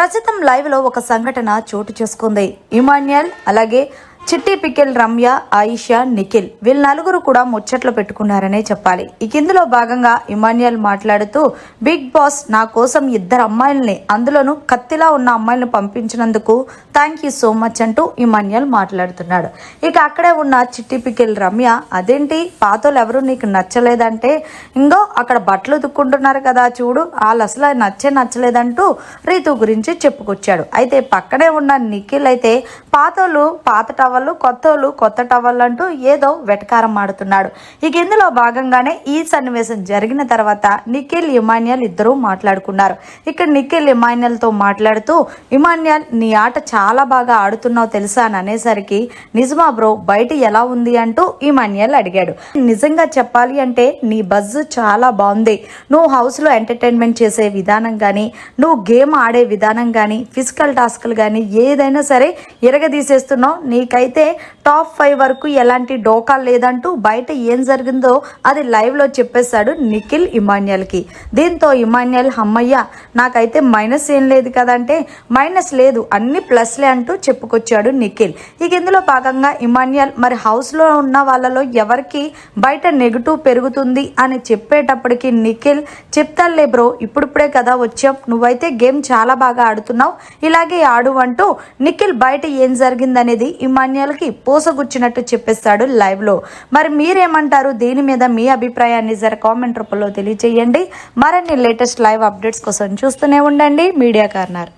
ప్రస్తుతం లైవ్ లో ఒక సంఘటన చోటు చేసుకుంది. ఇమాన్యుయల్ అలాగే చిట్టి పికిల్, రమ్య, ఆయిషా, నిఖిల్ వీళ్ళ నలుగురు కూడా ముచ్చట్లు పెట్టుకున్నారనే చెప్పాలి. ఇందులో భాగంగా ఇమాన్యుయల్ మాట్లాడుతూ, బిగ్ బాస్ నా కోసం 2 అమ్మాయిల్ని, అందులోనూ కత్తిలా ఉన్న అమ్మాయిలను పంపించినందుకు థ్యాంక్ యూ సో మచ్ అంటూ ఇమాన్యుయల్ మాట్లాడుతున్నాడు. ఇక అక్కడే ఉన్న చిట్టి పికిల్, రమ్య అదేంటి పాతోళ్ళు ఎవరు నీకు నచ్చలేదంటే, ఇంగో అక్కడ బట్టలు ఉతుక్కుంటున్నారు కదా చూడు, వాళ్ళు అసలు నచ్చలేదంటూ రీతు గురించి చెప్పుకొచ్చాడు. అయితే పక్కనే ఉన్న నిఖిల్ అయితే పాతోళ్ళు పాత టవళ్ళు, కొత్తోళ్ళు కొత్త టవళ్ళు అంటూ ఏదో వెటకారం ఆడుతున్నాడు. ఇక ఇందులో భాగంగానే ఈ సన్నివేశం జరిగిన తర్వాత నిఖిల్, ఇమాన్యుయల్ ఇద్దరూ మాట్లాడుకున్నారు. ఇక్కడ నిఖిల్ ఇమాన్యుయల్తో మాట్లాడుతూ, ఇమాన్యుయల్ నీ ఆట చాలా బాగా ఆడుతున్నావు తెలుసా అని అనేసరికి, నిజమా బ్రో బయట ఎలా ఉంది అంటూ ఇమాన్యుయల్ అడిగాడు. నిజంగా చెప్పాలి అంటే నీ బజ్ చాలా బాగుంది. నువ్వు హౌస్లో ఎంటర్టైన్మెంట్ చేసే విధానం కానీ, నువ్వు గేమ్ ఆడే విధానం కానీ, ఫిజికల్ టాస్క్లు కానీ ఏదైనా సరే ఇరగదీసేస్తున్నావు. నీకైతే టాప్ 5 వరకు ఎలాంటి డోకా లేదంటూ బయట ఏం జరిగిందో అది లైవ్లో చెప్పేశాడు నిఖిల్ ఇమాన్యుయల్కి. దీంతో ఇమాన్యుయల్ అమ్మయ్య నాకైతే మైనస్ ఏం లేదు కదంటే, మైనస్ లేదు అన్ని ప్లస్లే అంటూ చెప్పుకొచ్చాడు నిఖిల్. ఇక ఇందులో భాగంగా ఇమాన్యుయల్ మరి హౌస్లో ఉన్న వాళ్ళలో ఎవరికి బయట నెగిటివ్ పెరుగుతుంది అని చెప్పేటప్పటికి నిఖిల్, చెప్తానులే బ్రో ఇప్పుడిప్పుడే కదా వచ్చాం, నువ్వైతే గేమ్ చాలా బాగా ఆడుతున్నావు, ఇలాగే ఆడు అంటూ నిఖిల్ బయట ఏం జరిగిందనేది ఇమాన్యుయల్కి పోసగుచ్చినట్టు చెప్పేస్తాడు లైవ్ లో. మరి మీరేమంటారు దీని మీద? మీ అభిప్రాయాన్ని జర కామెంట్ రూపంలో తెలియజేయండి. మరిన్ని లేటెస్ట్ లైవ్ అప్డేట్స్ కోసం చూస్తూనే ఉండండి మీడియా కార్నర్.